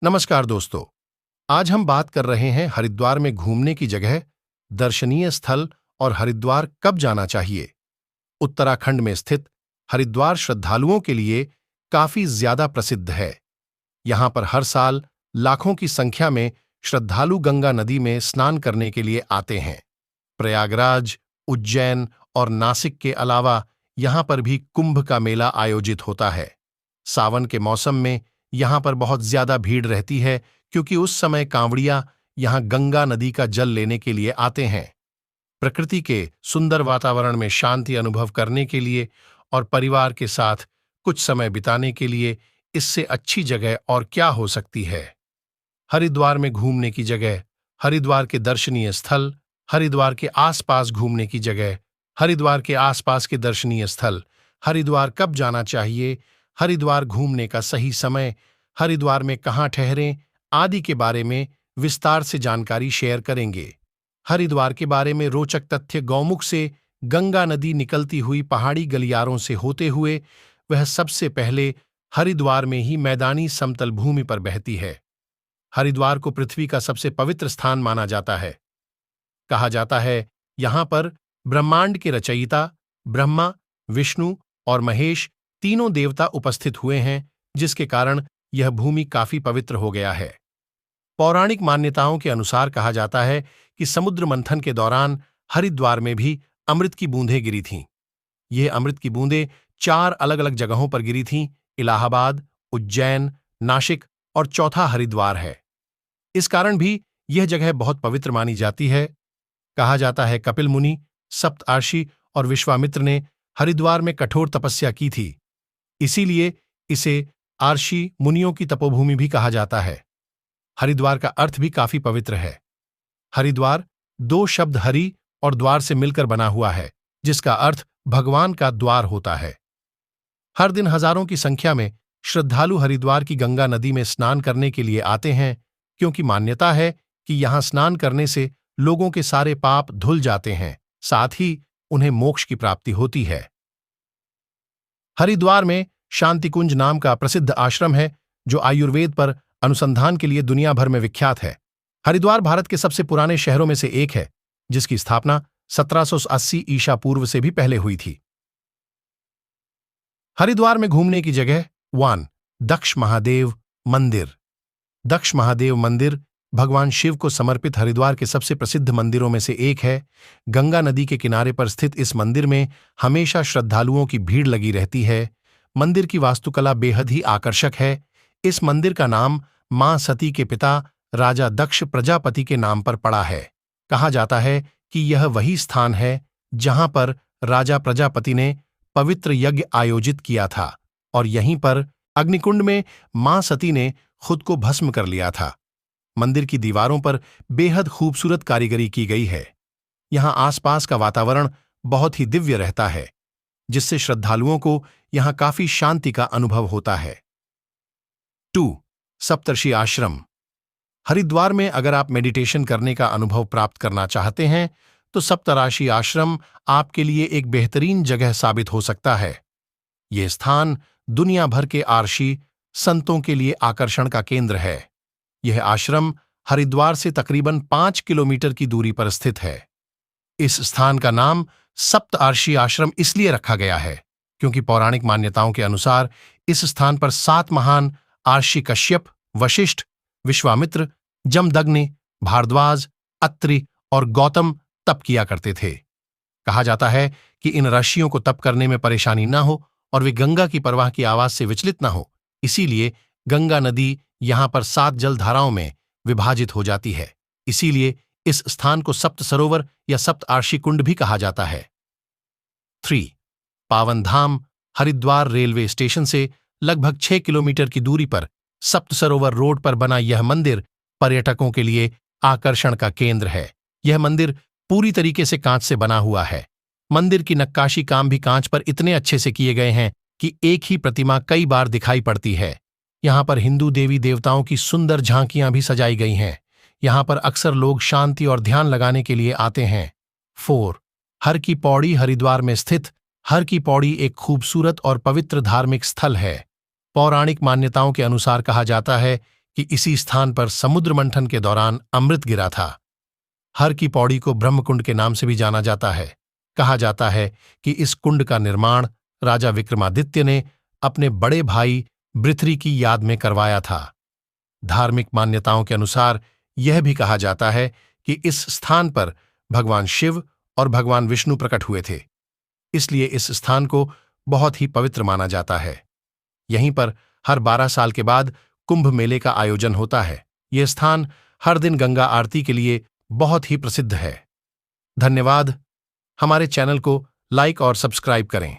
नमस्कार दोस्तों। आज हम बात कर रहे हैं हरिद्वार में घूमने की जगह, दर्शनीय स्थल और हरिद्वार कब जाना चाहिए। उत्तराखंड में स्थित हरिद्वार श्रद्धालुओं के लिए काफी ज्यादा प्रसिद्ध है। यहाँ पर हर साल लाखों की संख्या में श्रद्धालु गंगा नदी में स्नान करने के लिए आते हैं। प्रयागराज, उज्जैन और नासिक के अलावा यहाँ पर भी कुंभ का मेला आयोजित होता है। सावन के मौसम में यहाँ पर बहुत ज्यादा भीड़ रहती है, क्योंकि उस समय कांवड़िया यहाँ गंगा नदी का जल लेने के लिए आते हैं। प्रकृति के सुंदर वातावरण में शांति अनुभव करने के लिए और परिवार के साथ कुछ समय बिताने के लिए इससे अच्छी जगह और क्या हो सकती है। हरिद्वार में घूमने की जगह, हरिद्वार के दर्शनीय स्थल, हरिद्वार के आसपास घूमने की जगह, हरिद्वार के आसपास के दर्शनीय स्थल, हरिद्वार कब जाना चाहिए, हरिद्वार घूमने का सही समय, हरिद्वार में कहाँ ठहरें आदि के बारे में विस्तार से जानकारी शेयर करेंगे। हरिद्वार के बारे में रोचक तथ्य। गौमुख से गंगा नदी निकलती हुई पहाड़ी गलियारों से होते हुए वह सबसे पहले हरिद्वार में ही मैदानी समतल भूमि पर बहती है। हरिद्वार को पृथ्वी का सबसे पवित्र स्थान माना जाता है। कहा जाता है यहाँ पर ब्रह्मांड के रचयिता ब्रह्मा, विष्णु और महेश तीनों देवता उपस्थित हुए हैं, जिसके कारण यह भूमि काफी पवित्र हो गया है। पौराणिक मान्यताओं के अनुसार कहा जाता है कि समुद्र मंथन के दौरान हरिद्वार में भी अमृत की बूंदें गिरी थीं। ये अमृत की बूंदें 4 अलग-अलग जगहों पर गिरी थीं: इलाहाबाद, उज्जैन, नासिक और चौथा हरिद्वार है। इस कारण भी यह जगह बहुत पवित्र मानी जाती है। कहा जाता है कपिल मुनि, सप्तर्षि और विश्वामित्र ने हरिद्वार में कठोर तपस्या की थी, इसीलिए इसे आर्षि मुनियों की तपोभूमि भी कहा जाता है। हरिद्वार का अर्थ भी काफी पवित्र है। हरिद्वार 2 शब्द हरि और द्वार से मिलकर बना हुआ है, जिसका अर्थ भगवान का द्वार होता है। हर दिन हजारों की संख्या में श्रद्धालु हरिद्वार की गंगा नदी में स्नान करने के लिए आते हैं, क्योंकि मान्यता है कि यहां स्नान करने से लोगों के सारे पाप धुल जाते हैं, साथ ही उन्हें मोक्ष की प्राप्ति होती है। हरिद्वार में शांतिकुंज नाम का प्रसिद्ध आश्रम है, जो आयुर्वेद पर अनुसंधान के लिए दुनिया भर में विख्यात है। हरिद्वार भारत के सबसे पुराने शहरों में से एक है, जिसकी स्थापना 1780 ईसा पूर्व से भी पहले हुई थी। हरिद्वार में घूमने की जगह 1. दक्ष महादेव मंदिर। दक्ष महादेव मंदिर भगवान शिव को समर्पित हरिद्वार के सबसे प्रसिद्ध मंदिरों में से एक है। गंगा नदी के किनारे पर स्थित इस मंदिर में हमेशा श्रद्धालुओं की भीड़ लगी रहती है। मंदिर की वास्तुकला बेहद ही आकर्षक है। इस मंदिर का नाम मां सती के पिता राजा दक्ष प्रजापति के नाम पर पड़ा है। कहा जाता है कि यह वही स्थान है जहां पर राजा प्रजापति ने पवित्र यज्ञ आयोजित किया था और यहीं पर अग्निकुंड में मां सती ने खुद को भस्म कर लिया था। मंदिर की दीवारों पर बेहद खूबसूरत कारीगरी की गई है। यहां आसपास का वातावरण बहुत ही दिव्य रहता है, जिससे श्रद्धालुओं को यहां काफी शांति का अनुभव होता है। 2. सप्तर्षि आश्रम। हरिद्वार में अगर आप मेडिटेशन करने का अनुभव प्राप्त करना चाहते हैं, तो सप्तर्षि आश्रम आपके लिए एक बेहतरीन जगह साबित हो सकता है। यह स्थान दुनिया भर के आर्षि संतों के लिए आकर्षण का केंद्र है। यह आश्रम हरिद्वार से तकरीबन 5 किलोमीटर की दूरी पर स्थित है। इस स्थान का नाम सप्तर्षि आश्रम इसलिए रखा गया है क्योंकि पौराणिक मान्यताओं के अनुसार इस स्थान पर 7 महान आर्षि कश्यप, वशिष्ठ, विश्वामित्र, जमदग्नि, भारद्वाज, अत्रि और गौतम तप किया करते थे। कहा जाता है कि इन ऋषियों को तप करने में परेशानी न हो और वे गंगा की प्रवाह की आवाज से विचलित न हो, इसीलिए गंगा नदी यहां पर 7 जलधाराओं में विभाजित हो जाती है। इसीलिए इस स्थान को सप्त सरोवर या सप्तर्षि कुंड भी कहा जाता है। 3. पावन धाम। हरिद्वार रेलवे स्टेशन से लगभग 6 किलोमीटर की दूरी पर सप्त सरोवर रोड पर बना यह मंदिर पर्यटकों के लिए आकर्षण का केंद्र है। यह मंदिर पूरी तरीके से कांच से बना हुआ है। मंदिर की नक्काशी काम भी कांच पर इतने अच्छे से किए गए हैं कि एक ही प्रतिमा कई बार दिखाई पड़ती है। यहाँ पर हिंदू देवी देवताओं की सुंदर झांकियां भी सजाई गई हैं। यहाँ पर अक्सर लोग शांति और ध्यान लगाने के लिए आते हैं। 4. हर की पौड़ी। हरिद्वार में स्थित हर की पौड़ी एक खूबसूरत और पवित्र धार्मिक स्थल है। पौराणिक मान्यताओं के अनुसार कहा जाता है कि इसी स्थान पर समुद्र मंथन के दौरान अमृत गिरा था। हर की पौड़ी को ब्रह्मकुंड के नाम से भी जाना जाता है। कहा जाता है कि इस कुंड का निर्माण राजा विक्रमादित्य ने अपने बड़े भाई बृथ्री की याद में करवाया था। धार्मिक मान्यताओं के अनुसार यह भी कहा जाता है कि इस स्थान पर भगवान शिव और भगवान विष्णु प्रकट हुए थे, इसलिए इस स्थान को बहुत ही पवित्र माना जाता है। यहीं पर हर 12 साल के बाद कुंभ मेले का आयोजन होता है। यह स्थान हर दिन गंगा आरती के लिए बहुत ही प्रसिद्ध है। धन्यवाद। हमारे चैनल को लाइक और सब्सक्राइब करें।